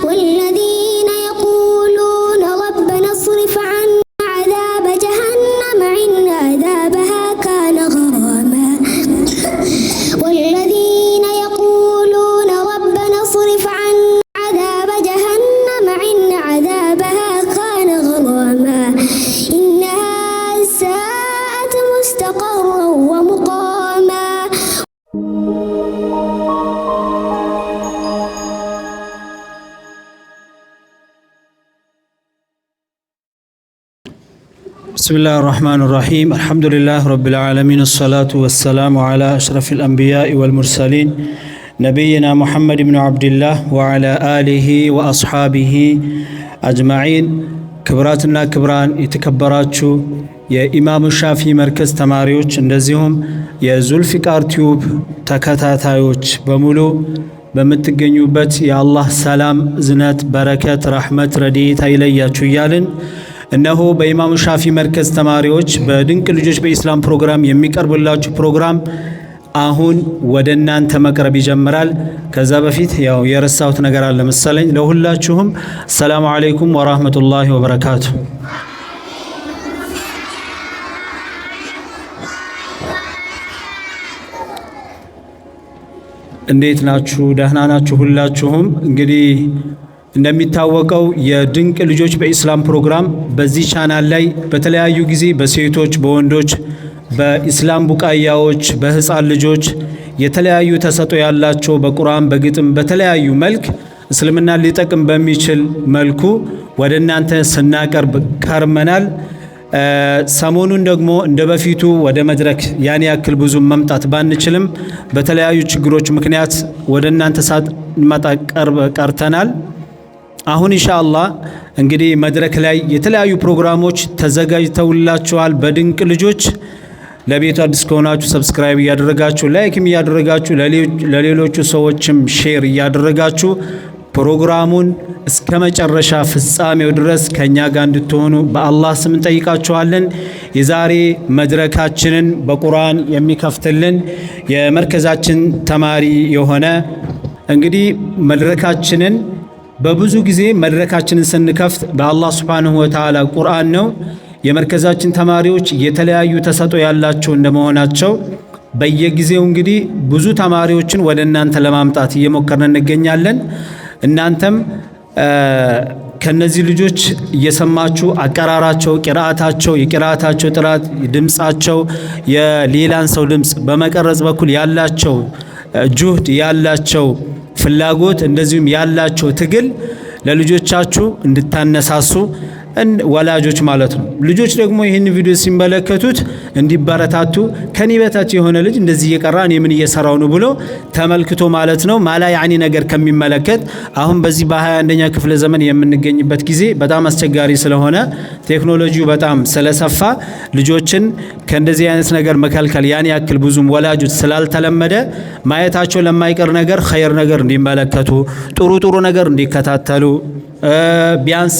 والذين يقولون ربنا اصرف عنا عذاب جهنم إن عذابها كان غراما والذين يقولون ربنا اصرف عنا عذاب جهنم إن عذابها كان غراما إنها ساءت مستقرا ومقاما. بسم الله الرحمن الرحيم الحمد لله رب العالمين الصلاة والسلام على أشرف الأنبياء والمرسلين نبينا محمد بن عبد الله وعلى آله وأصحابه أجمعين كبراتنا كبران يتكبراتشو يا إمام الشافعي مركز تماريوش اندزيهم يا ዙልፊቃር ቲዩብ ተከታታዮች በሙሉ በመትገኙበት የአላህ ሰላም ዝነት በረከት ረህመት ረድኤት አይለያችሁ እያልን እነሆ በኢማሙ ሻፊ መርከዝ ተማሪዎች በድንቅ ልጆች በኢስላም ፕሮግራም የሚቀርብላችሁ ፕሮግራም አሁን ወደ እናንተ መቅረብ ይጀምራል። ከዛ በፊት ያው የረሳሁት ነገር አለ መሰለኝ። ለሁላችሁም ሰላም አለይኩም ወራህመቱላሂ ወበረካቱ። እንዴት ናችሁ? ደህና ናችሁ? ሁላችሁም እንግዲህ እንደሚታወቀው የድንቅ ልጆች በኢስላም ፕሮግራም በዚህ ቻናል ላይ በተለያዩ ጊዜ በሴቶች በወንዶች በኢስላም ቡቃያዎች በህፃን ልጆች የተለያዩ ተሰጥኦ ያላቸው በቁርአን በግጥም በተለያዩ መልክ እስልምና ሊጠቅም በሚችል መልኩ ወደ እናንተ ስናቀርብ ከርመናል። ሰሞኑን ደግሞ እንደበፊቱ ወደ መድረክ ያን ያክል ብዙ መምጣት ባንችልም በተለያዩ ችግሮች ምክንያት ወደ እናንተ ሳንመጣ ቀርተናል። አሁን ኢንሻአላህ እንግዲህ መድረክ ላይ የተለያዩ ፕሮግራሞች ተዘጋጅተውላችኋል። በድንቅ ልጆች ለቤቱ አዲስ ከሆናችሁ ሰብስክራይብ እያደረጋችሁ ላይክም እያደረጋችሁ ለሌሎቹ ሰዎችም ሼር እያደረጋችሁ ፕሮግራሙን እስከ መጨረሻ ፍጻሜው ድረስ ከኛ ጋር እንድትሆኑ በአላህ ስም እንጠይቃችኋለን። የዛሬ መድረካችንን በቁርአን የሚከፍትልን የመርከዛችን ተማሪ የሆነ እንግዲህ መድረካችንን በብዙ ጊዜ መድረካችንን ስንከፍት በአላህ Subhanahu Wa Ta'ala ቁርአን ነው። የመርከዛችን ተማሪዎች የተለያዩ ተሰጥኦ ያላቸው እንደመሆናቸው በየጊዜው እንግዲህ ብዙ ተማሪዎችን ወደ እናንተ ለማምጣት እየሞከርን እንገኛለን። እናንተም ከነዚህ ልጆች እየሰማችሁ አቀራራቸው ቂራአታቸው የቂራአታቸው ጥራት ድምጻቸው የሌላን ሰው ድምጽ በመቀረጽ በኩል ያላቸው ጁህድ ያላቸው ፍላጎት እንደዚሁም ያላቸው ትግል ለልጆቻችሁ እንድታነሳሱ ወላጆች ማለት ነው። ልጆች ደግሞ ይህን ቪዲዮ ሲመለከቱት እንዲበረታቱ ከኔ በታች የሆነ ልጅ እንደዚህ እየቀራ እኔ ምን እየሰራው ነው ብሎ ተመልክቶ ማለት ነው ማላ ያኒ ነገር ከሚመለከት አሁን በዚህ በ21ኛ ክፍለ ዘመን የምንገኝበት ጊዜ በጣም አስቸጋሪ ስለሆነ ቴክኖሎጂው በጣም ስለሰፋ ልጆችን ከእንደዚህ አይነት ነገር መከልከል ያን ያክል ብዙም ወላጆች ስላልተለመደ ማየታቸው ለማይቀር ነገር ኸይር ነገር እንዲመለከቱ ጥሩ ነገር እንዲከታተሉ ቢያንስ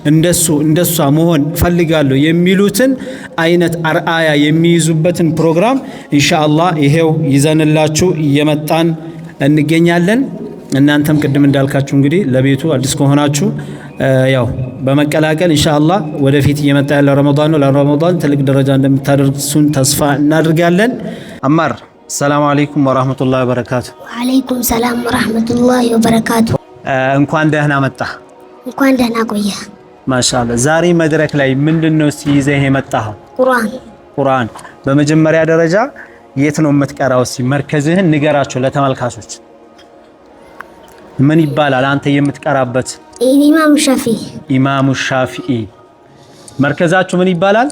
እንደሷ መሆን ፈልጋለሁ የሚሉትን አይነት አርአያ የሚይዙበትን ፕሮግራም ኢንሻአላህ ይሄው ይዘንላችሁ እየመጣን እንገኛለን። እናንተም ቅድም እንዳልካችሁ እንግዲህ ለቤቱ አዲስ ከሆናችሁ ያው በመቀላቀል ኢንሻአላህ ወደፊት እየመጣ ያለ ረመዳን ነው። ለረመዳን ትልቅ ደረጃ እንደምታደርሱን ተስፋ እናደርጋለን። አማር ሰላም አለይኩም ወራህመቱላሂ ወበረካቱ። ወአለይኩም ሰላም ወራህመቱላሂ ወበረካቱ። እንኳን ደህና መጣ። እንኳን ደህና ቆየ። ማሻአላህ ዛሬ መድረክ ላይ ምንድነው ሲይዘህ የመጣኸው? ቁርአን። በመጀመሪያ ደረጃ የት ነው የምትቀራው? መርከዝህን ንገራቸው ለተመልካቾች። ምን ይባላል አንተ የምትቀራበት? ኢማሙ ሻፊዒ። መርከዛችሁ ምን ይባላል?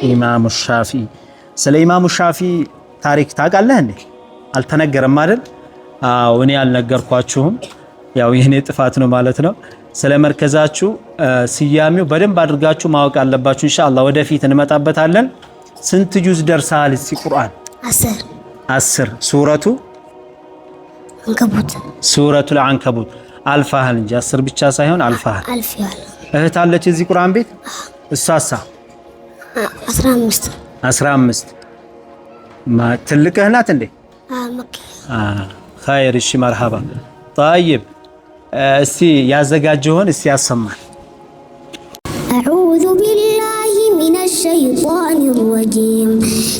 ኢማሙ ሻፊዒ። ስለ ኢማሙ ሻፊዒ ታሪክ ታውቃለህ እንዴ? አልተነገረም አይደል? እኔ አልነገርኳችሁም። ያው የኔ ጥፋት ነው ማለት ነው። ስለ መርከዛችሁ ስያሜው በደንብ አድርጋችሁ ማወቅ አለባችሁ። ኢንሻአላህ ወደፊት እንመጣበታለን። ስንት ጁዝ ደርሰሃል እስቲ ቁርአን? 10 ሱረቱል አንከቡት አልፋሃል እንጂ 10 ብቻ ሳይሆን አልፋሃል። እህት አለች እዚህ ቁርአን ቤት? እሷሳ 15 ትልቅህ ናት እንዴ? ኸይር። እሺ መርሐባ። طيب እስቲ ያዘጋጀውን እስቲ ያሰማል أعوذ بالله من الشيطان الرجيم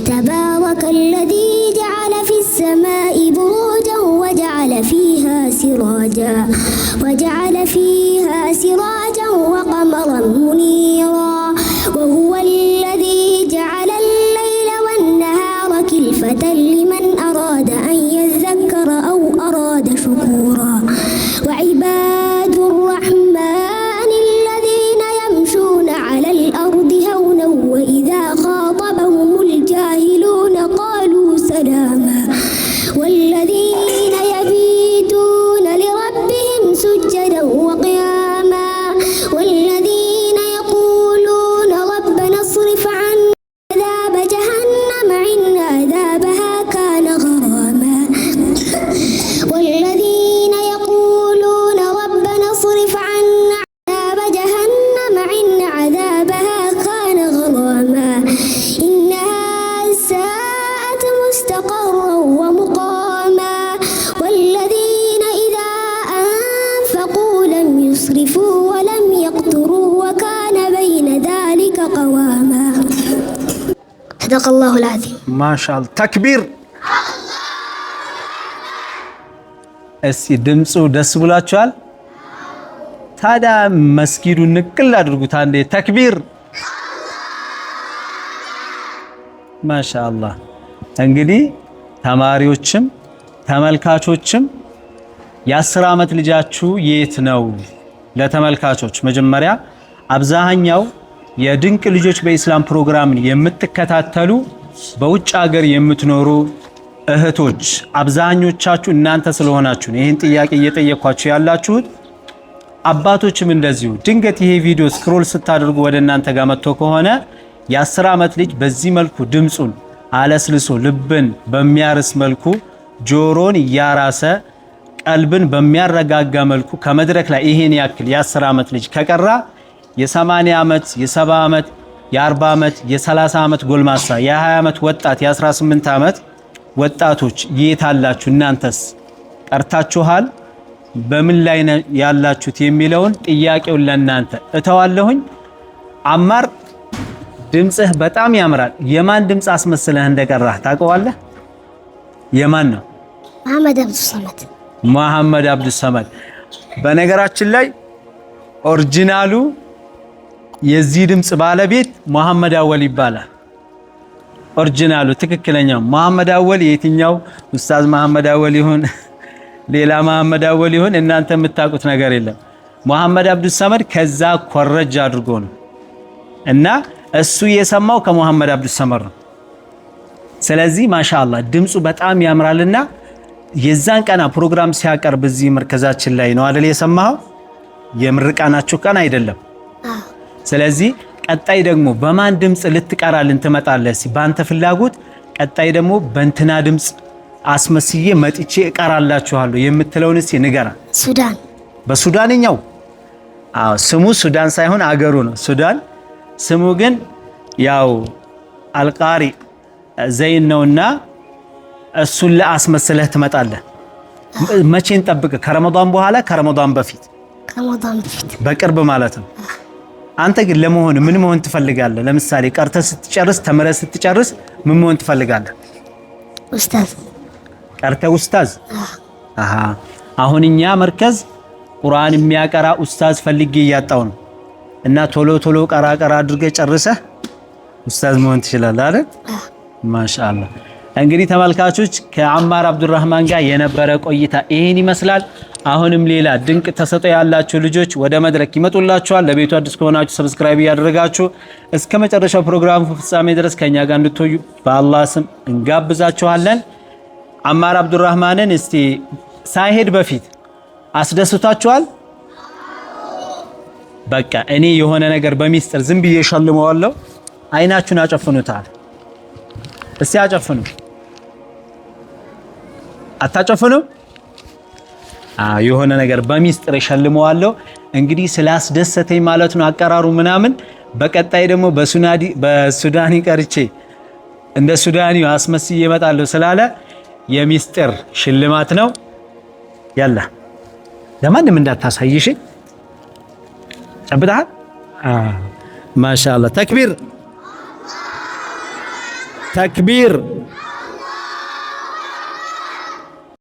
تبارك الذي جعل في السماء بروجا وجعل فيها سراجا وقمرا منيرا وهو الذي جعل الليل والنهار خلفة لمن أراد أن يذكر أو أراد شكورا وعباد الرحمن الذين يمشون على الأرض هونا وإذا خاطبهم الجاهلون قالوا سلاما والذين يبيتون لربهم سجدا وقياما والذين يقولون ربنا اصرف عنا عذاب جهنم إن عذابها كان غراما والذين يقولون ربنا اصرف عنا عذاب جهنم إن عذابها كان غراما إنها ساءت مستقرا ومقاما والذين إذا أنفقوا لم يسرفوا ولم يقتروا وكان بين ذلك قواما صدق الله العظيم ما شاء الله تكبير እስቲ ድምጹ ደስ ብሏችኋል ታዲያ መስጊዱን ንቅል አድርጉት አንዴ ተክቢር ማሻአላህ እንግዲህ ተማሪዎችም ተመልካቾችም የ10 ዓመት ልጃችሁ የት ነው ለተመልካቾች መጀመሪያ አብዛኛው የድንቅ ልጆች በኢስላም ፕሮግራምን የምትከታተሉ በውጭ ሀገር የምትኖሩ እህቶች አብዛኞቻችሁ እናንተ ስለሆናችሁ ይሄን ጥያቄ እየጠየኳችሁ ያላችሁት አባቶችም እንደዚሁ ድንገት ይሄ ቪዲዮ ስክሮል ስታደርጉ ወደ እናንተ ጋር መጥቶ ከሆነ የ10 ዓመት ልጅ በዚህ መልኩ ድምጹን አለስልሶ ልብን በሚያርስ መልኩ ጆሮን ያራሰ ቀልብን በሚያረጋጋ መልኩ ከመድረክ ላይ ይሄን ያክል የ10 ዓመት ልጅ ከቀራ የ80 ዓመት የ70 ዓመት የ40 ዓመት የ30 ዓመት ጎልማሳ የ20 ዓመት ወጣት የ18 ዓመት ወጣቶች የታላችሁ እናንተስ ቀርታችኋል በምን ላይ ያላችሁት የሚለውን ጥያቄውን ለናንተ እተዋለሁኝ አማር ድምጽህ በጣም ያምራል የማን ድምጽ አስመስለህ እንደቀራህ ታውቀዋለህ የማን ነው መሐመድ አብዱ ሰመድ በነገራችን ላይ ኦሪጂናሉ የዚህ ድምጽ ባለቤት መሐመድ አወል ይባላል ኦሪጂናሉ ትክክለኛው መሐመድ አወል የትኛው ኡስታዝ መሐመድ አወል ይሁን ሌላ መሐመድ አወል ይሁን እናንተ የምታውቁት ነገር የለም መሐመድ አብዱ ሰመድ ከዛ ኮረጅ አድርጎ ነው እና እሱ የሰማው ከመሐመድ አብዱ ሰመድ ነው ስለዚህ ማሻአላህ ድምጹ በጣም ያምራልና የዛን ቀና ፕሮግራም ሲያቀርብ እዚህ መርከዛችን ላይ ነው አይደል የሰማው የምርቃናችሁ ቀን አይደለም ስለዚህ ቀጣይ ደግሞ በማን ድምጽ ልትቀራልን ትመጣለህ ባንተ ፍላጎት ቀጣይ ደግሞ በእንትና ድምጽ አስመስዬ መጥቼ እቀራላችኋለሁ የምትለውን እስቲ ንገራ ሱዳን በሱዳንኛው ስሙ ሱዳን ሳይሆን አገሩ ነው ሱዳን ስሙ ግን ያው አልቃሪ ዘይን ነውና እሱን ለአስመስለህ ትመጣለህ መቼን ጠብቅ ከረመዳን በኋላ ከረመዳን በፊት በቅርብ ማለት ነው አንተ ግን ለመሆን ምን መሆን ትፈልጋለህ ለምሳሌ ቀርተህ ስትጨርስ ተመረህ ስትጨርስ ምን መሆን ትፈልጋለህ ኡስታዝ ቀርተህ ኡስታዝ አሁንኛ መርከዝ ቁርአን የሚያቀራ ኡስታዝ ፈልጌ እያጣው ነው እና ቶሎ ቶሎ ቀራ አድርገህ ጨርሰህ ኡስታዝ መሆን ትችላለህ አይደል ማሻአላህ እንግዲህ ተመልካቾች ከአማር አብዱራህማን ጋር የነበረ ቆይታ ይሄን ይመስላል አሁንም ሌላ ድንቅ ተሰጥኦ ያላችሁ ልጆች ወደ መድረክ ይመጡላችኋል ለቤቱ አዲስ ከሆናችሁ ሰብስክራይብ ያደረጋችሁ እስከ መጨረሻው ፕሮግራም ፍጻሜ ድረስ ከኛ ጋር እንድትሆኑ በአላህ ስም እንጋብዛችኋለን አማር አብዱራህማንን እስቲ ሳይሄድ በፊት አስደስታችኋል በቃ እኔ የሆነ ነገር በሚስጥር ዝም ብዬ ሸልመዋለሁ አይናችሁን አጨፍኑታል እስቲ አጨፍኑ አታጨፍኑ የሆነ ነገር በሚስጥር ሸልመዋለሁ እንግዲህ ስላስደሰተኝ ማለት ነው አቀራሩ ምናምን በቀጣይ ደግሞ በሱዳኒ ቀርቼ እንደ ሱዳኒ አስመስዬ እመጣለሁ ስላለ የሚስጥር ሽልማት ነው ያላ ለማንም እንዳታሳይሽ ጨብጠሃል ማሻአላህ ተክቢር ተክቢር